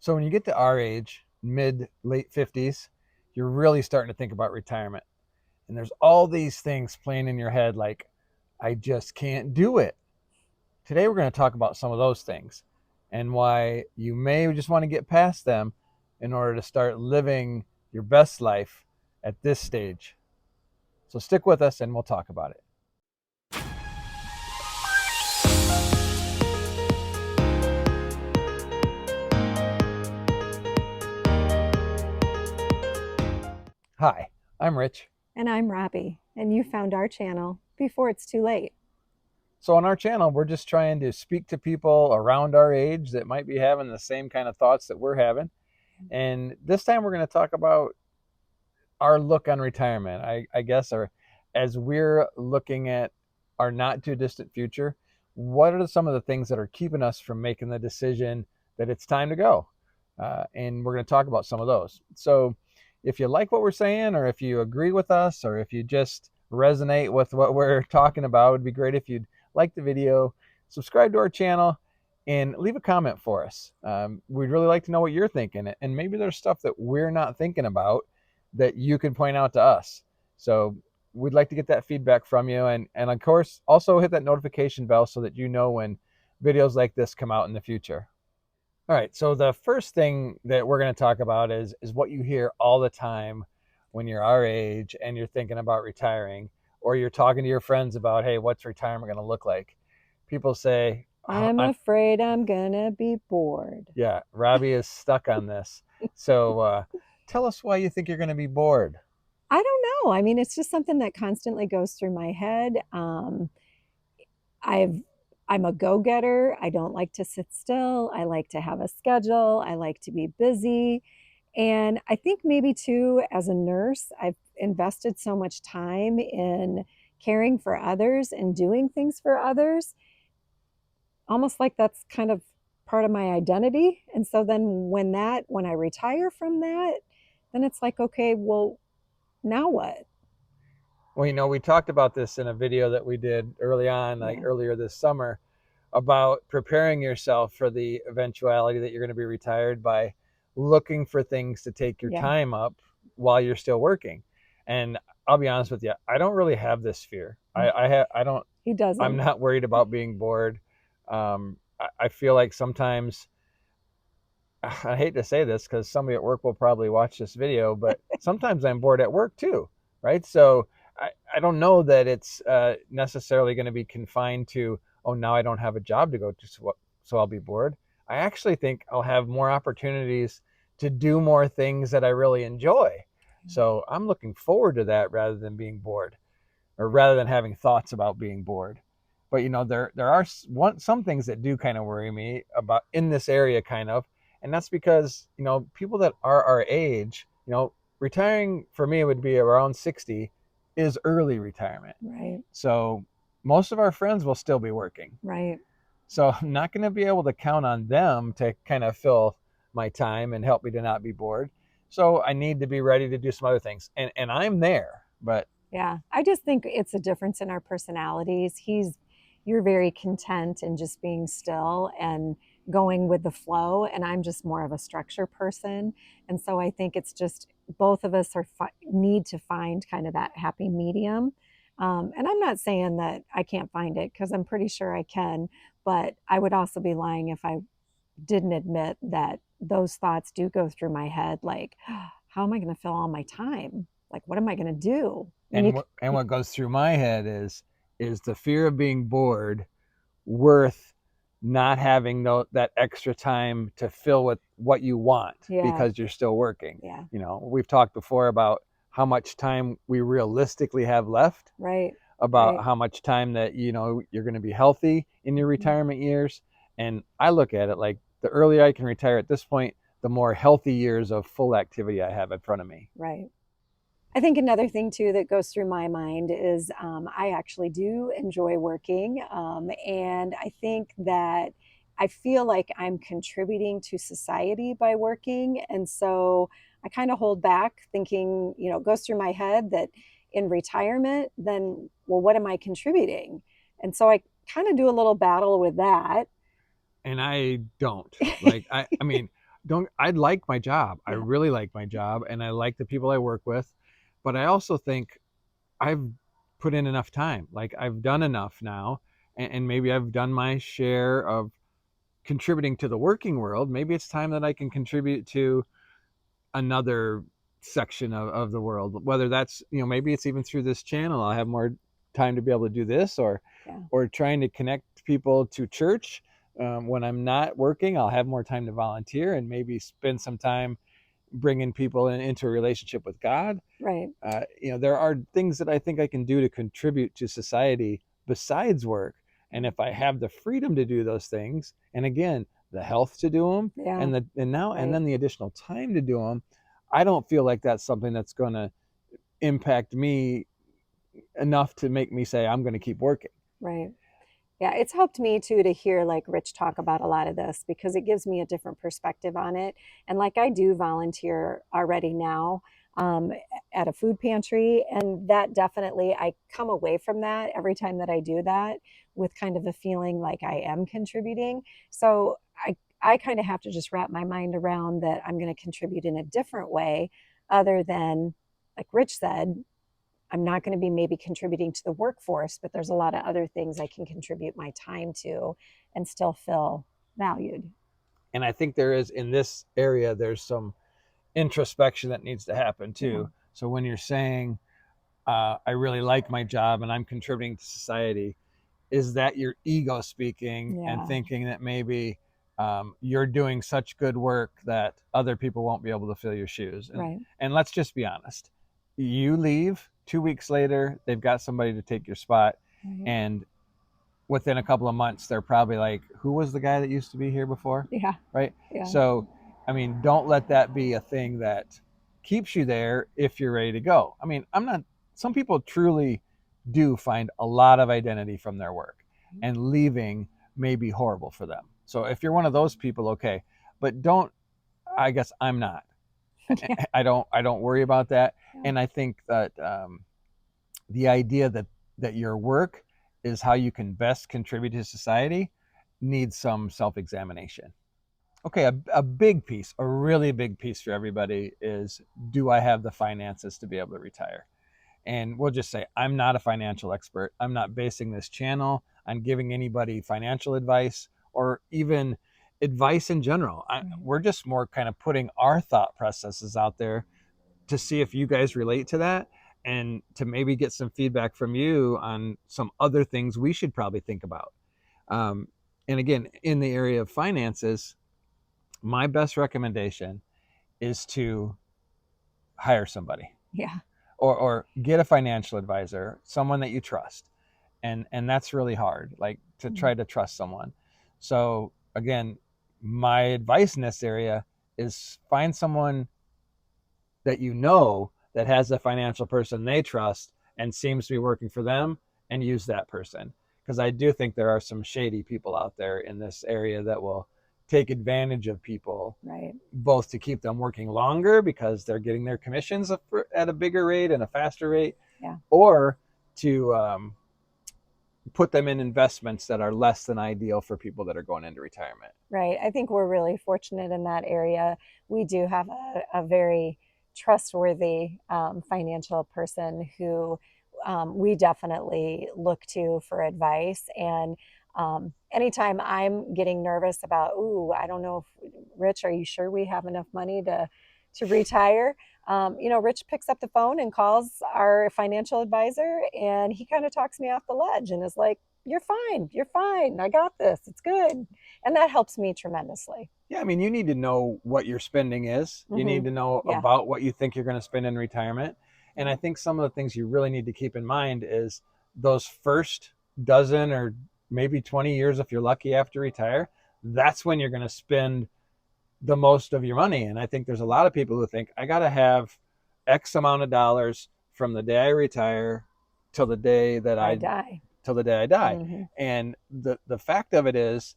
So when you get to our age, late 50s, you're really starting to think about retirement. And there's all these things playing in your head like, I just can't do it. Today, we're going to talk about some of those things and why you may just want to get past them in order to start living your best life at this stage. So stick with us and we'll talk about it. Hi, I'm Rich. And I'm Robbie, and you found our channel before it's too late. So on our channel, we're just trying to speak to people around our age that might be having the same kind of thoughts that we're having. And this time we're going to talk about our look on retirement, I guess, or as we're looking at our not too distant future, what are some of the things that are keeping us from making the decision that it's time to go? And we're going to talk about some of those. So if you like what we're saying, or if you agree with us, or if you just resonate with what we're talking about, it would be great if you'd like the video, subscribe to our channel, and leave a comment for us. We'd really like to know what you're thinking, and maybe there's stuff that we're not thinking about that you can point out to us. So we'd like to get that feedback from you. And of course, also hit that notification bell so that you know when videos like this come out in the future. All right. So the first thing that we're going to talk about is what you hear all the time when you're our age and you're thinking about retiring, or you're talking to your friends about, hey, what's retirement going to look like? People say, I'm afraid I'm gonna be bored. yeah, Robbie is stuck on this. So tell us why you think you're going to be bored. I don't know. I mean, it's just something that constantly goes through my head. I've I'm a go-getter. I don't like to sit still. I like to have a schedule. I like to be busy. And I think maybe too, as a nurse, I've invested so much time in caring for others and doing things for others, almost like that's kind of part of my identity. And so then when I retire from that, then it's like, okay, well, now what? Well, we talked about this in a video that we did early on, like Yeah. earlier this summer, about preparing yourself for the eventuality that you're going to be retired by looking for things to take your Yeah. time up while you're still working. And I'll be honest with you, I don't really have this fear. I don't, He I'm doesn't. not worried about being bored. I feel like sometimes, I hate to say this because somebody at work will probably watch this video, but sometimes I'm bored at work too, right? So I don't know that it's necessarily going to be confined to, oh, now I don't have a job to go to, so I'll be bored. I actually think I'll have more opportunities to do more things that I really enjoy. So I'm looking forward to that rather than being bored, or rather than having thoughts about being bored. But there are some things that do kind of worry me about in this area, kind of, and that's because people that are our age, retiring for me would be around 60, is early retirement. Right. So most of our friends will still be working. Right. So I'm not going to be able to count on them to kind of fill my time and help me to not be bored. So I need to be ready to do some other things, and I'm there, but Yeah. I just think it's a difference in our personalities. You're very content in just being still and going with the flow. And I'm just more of a structure person. And so I think it's just both of us need to find kind of that happy medium. And I'm not saying that I can't find it because I'm pretty sure I can, but I would also be lying if I didn't admit that those thoughts do go through my head like, how am I going to fill all my time? Like, what am I going to do? And you, what goes through my head is the fear of being bored worth not having that extra time to fill with what you want yeah, because you're still working. yeah, We've talked before about how much time we realistically have left, right, about right. how much time that you're going to be healthy in your Mhm. retirement years. And I look at it like the earlier I can retire at this point, the more healthy years of full activity I have in front of me. Right. I think another thing too that goes through my mind is I actually do enjoy working. And I think that I feel like I'm contributing to society by working. And so I kind of hold back thinking, it goes through my head that in retirement, then, well, what am I contributing? And so I kind of do a little battle with that. And I don't like, I mean, don't I like my job. I Yeah. really like my job and I like the people I work with, but I also think I've put in enough time. Like I've done enough now, and maybe I've done my share of contributing to the working world. Maybe it's time that I can contribute to another section of the world, whether that's, maybe it's even through this channel. I'll have more time to be able to do this, Yeah. or trying to connect people to church. When I'm not working, I'll have more time to volunteer and maybe spend some time bringing people into a relationship with God. Right. There are things that I think I can do to contribute to society besides work. And if I have the freedom to do those things, and again, the health to do them, Yeah. and Right. then the additional time to do them, I don't feel like that's something that's going to impact me enough to make me say I'm going to keep working. Right. Yeah, it's helped me too to hear like Rich talk about a lot of this because it gives me a different perspective on it. And like I do volunteer already now um, at a food pantry, and that definitely I come away from that every time that I do that with kind of a feeling like I am contributing. So I kind of have to just wrap my mind around that I'm going to contribute in a different way, other than like Rich said, I'm not going to be maybe contributing to the workforce, but there's a lot of other things I can contribute my time to and still feel valued. And I think there is, in this area, there's some introspection that needs to happen Yeah. too. So when you're saying, I really like my job and I'm contributing to society, is that your ego speaking and Yeah. thinking that maybe you're doing such good work that other people won't be able to fill your shoes? Right. And let's just be honest. You leave 2 weeks later, they've got somebody to take your spot, Right. and within a couple of months, they're probably like, "Who was the guy that used to be here before?" Yeah. Right? Yeah. So, I mean, don't let that be a thing that keeps you there if you're ready to go. I mean, I'm not. Some people truly do find a lot of identity from their work, and leaving may be horrible for them. So if you're one of those people, okay, but don't. I guess I'm not. Yeah. I don't worry about that, Yeah. and I think that the idea that your work is how you can best contribute to society needs some self-examination. Okay, a big piece, a really big piece for everybody is, do I have the finances to be able to retire? And we'll just say, I'm not a financial expert. I'm not basing this channel on giving anybody financial advice or even advice in general. Right. We're just more kind of putting our thought processes out there to see if you guys relate to that, and to maybe get some feedback from you on some other things we should probably think about. Um, and again, in the area of finances, my best recommendation is to hire somebody, Yeah. or get a financial advisor, someone that you trust. And that's really hard, like to Mm. try to trust someone. So again, my advice in this area is find someone that that has a financial person they trust and seems to be working for them, and use that person. Because I do think there are some shady people out there in this area that will take advantage of people, Right. both to keep them working longer because they're getting their commissions at a bigger rate and a faster rate, Yeah. or to put them in investments that are less than ideal for people that are going into retirement. Right. I think we're really fortunate in that area. We do have a very trustworthy financial person who we definitely look to for advice. And anytime I'm getting nervous about, ooh, I don't know if Rich, are you sure we have enough money to retire? Rich picks up the phone and calls our financial advisor, and he kind of talks me off the ledge and is like, "You're fine. You're fine. I got this. It's good." And that helps me tremendously. Yeah, I mean, you need to know what your spending is. You Hmm. need to know Yeah. about what you think you're going to spend in retirement. And Yeah. I think some of the things you really need to keep in mind is those first dozen or maybe 20 years, if you're lucky, after retire, that's when you're going to spend the most of your money. And I think there's a lot of people who think, I got to have X amount of dollars from the day I retire till the day that I I die. till the day I die. Hmm. And the fact of it is,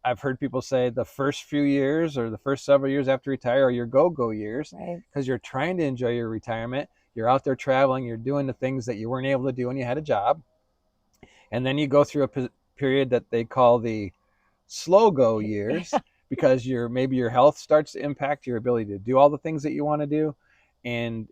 I've heard people say the first few years or the first several years after retire are your go years, Right. because you're trying to enjoy your retirement. You're out there traveling, you're doing the things that you weren't able to do when you had a job. And then you go through a period that they call the slow go years, because maybe your health starts to impact your ability to do all the things that you want to do, and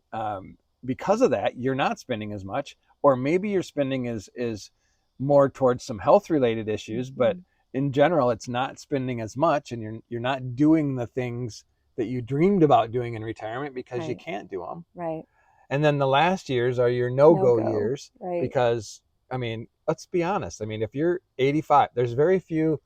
because of that, you're not spending as much, or maybe your spending is more towards some health related issues, but in general, it's not spending as much, and you're not doing the things that you dreamed about doing in retirement because you Right. can't do them. Right. And then the last years are your No no-go go. years Right. because, I mean, let's be honest. I mean, if you're 85, there's very few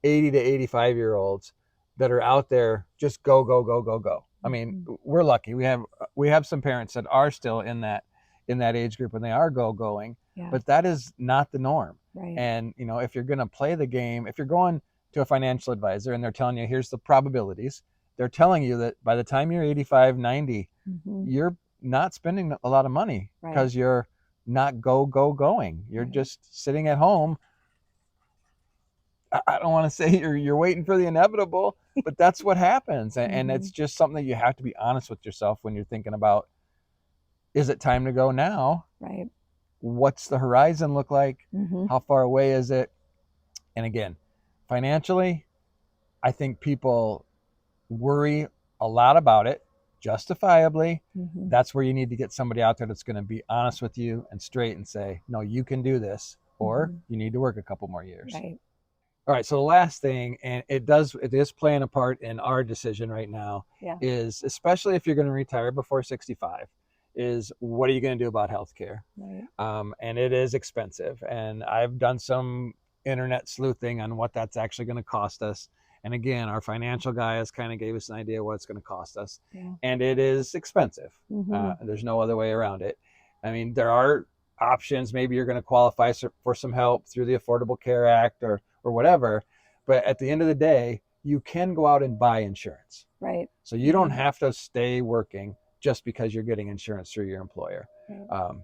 80 to 85-year-olds that are out there just go, go, go, go, go. I mean, we're lucky. We have some parents that are still in that age group and they are going, Yeah. but that is not the norm. Right. And, if you're going to play the game, if you're going to a financial advisor and they're telling you, here's the probabilities, they're telling you that by the time you're 85, 90, you're not spending a lot of money Right. because you're not going. You're Right. just sitting at home. I don't want to say you're waiting for the inevitable, but that's what happens. And it's just something that you have to be honest with yourself when you're thinking about, is it time to go now? Right. What's the horizon look like? Mm-hmm. How far away is it? And again, financially, I think people worry a lot about it, justifiably. That's where you need to get somebody out there that's going to be honest with you and straight and say, no, you can do this, or you need to work a couple more years. Right. All right. So the last thing, and it is playing a part in our decision right now, Yeah. is especially if you're going to retire before 65, is what are you going to do about healthcare? Right. And it is expensive. And I've done some internet sleuthing on what that's actually going to cost us. And again, our financial guy has kind of gave us an idea what it's going to cost us. Yeah. And it is expensive. There's no other way around it. I mean, there are options. Maybe you're going to qualify for some help through the Affordable Care Act or whatever. But at the end of the day, you can go out and buy insurance. Right. So you don't have to stay working just because you're getting insurance through your employer. Right.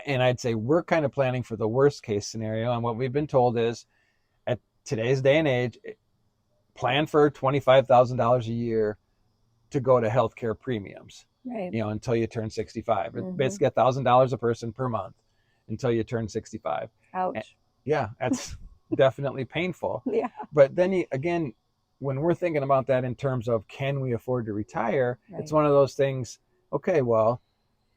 And I'd say we're kind of planning for the worst case scenario. And what we've been told is, at today's day and age, plan for $25,000 a year to go to healthcare premiums. Right. Until you turn 65. Basically $1,000 a person per month until you turn 65. Ouch. And yeah, that's definitely painful. Yeah. But then again, when we're thinking about that in terms of can we afford to retire, Right. it's one of those things, okay, well,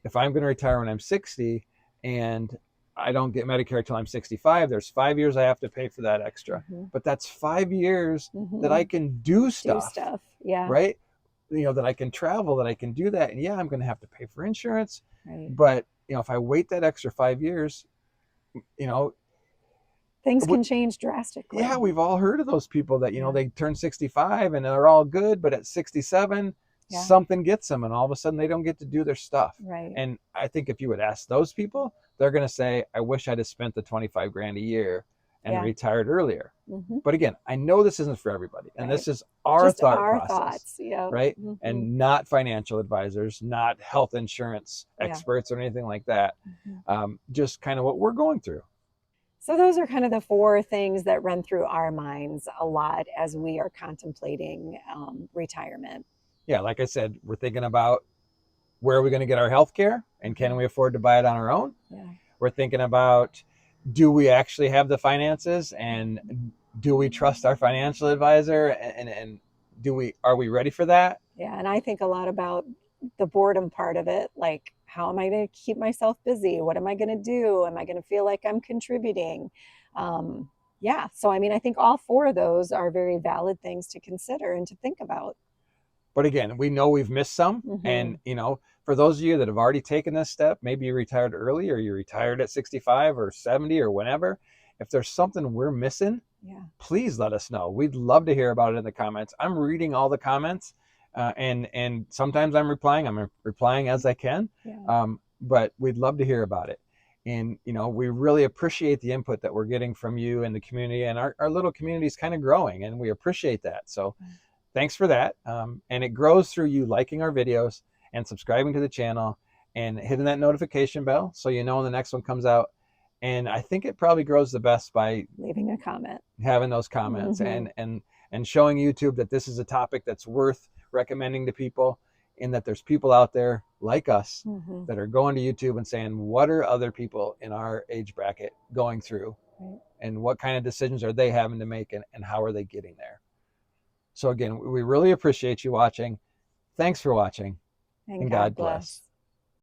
if I'm going to retire when I'm 60 and I don't get Medicare till I'm 65, there's 5 years I have to pay for that extra. But that's 5 years that I can do stuff. Yeah. Right? That I can travel, that I can do that. And yeah, I'm going to have to pay for insurance. Right. But, if I wait that extra 5 years, things can change drastically. Yeah, we've all heard of those people that, they turn 65 and they're all good, but at 67, something gets them and all of a sudden they don't get to do their stuff. Right. And I think if you would ask those people, they're going to say, I wish I'd have spent the 25 grand a year and retired earlier. But again, I know this isn't for everybody. And this is our Just thought our process. Thoughts. Yeah. Right. And not financial advisors, not health insurance experts or anything like that. Just kind of what we're going through. So those are kind of the 4 things that run through our minds a lot as we are contemplating retirement. Yeah, like I said, we're thinking about where are we going to get our health care and can we afford to buy it on our own? Yeah. We're thinking about, do we actually have the finances and do we trust our financial advisor and are we ready for that? Yeah, and I think a lot about the boredom part of it, like how am I going to keep myself busy? What am I going to do? Am I going to feel like I'm contributing? Yeah, so I mean, I think all 4 of those are very valid things to consider and to think about. But again, we know we've missed some. And, for those of you that have already taken this step, maybe you retired early or you retired at 65 or 70 or whenever. If there's something we're missing, please let us know. We'd love to hear about it in the comments. I'm reading all the comments and sometimes I'm replying as I can. But we'd love to hear about it. And, we really appreciate the input that we're getting from you and the community, and our little community is kind of growing and we appreciate that. So thanks for that. And it grows through you liking our videos and subscribing to the channel and hitting that notification bell so you know when the next one comes out. And I think it probably grows the best by leaving a comment, having those comments and showing YouTube that this is a topic that's worth recommending to people, and that there's people out there like us that are going to YouTube and saying, what are other people in our age bracket going through and what kind of decisions are they having to make and how are they getting there? So again, we really appreciate you watching. Thanks for watching, And and God God bless. bless.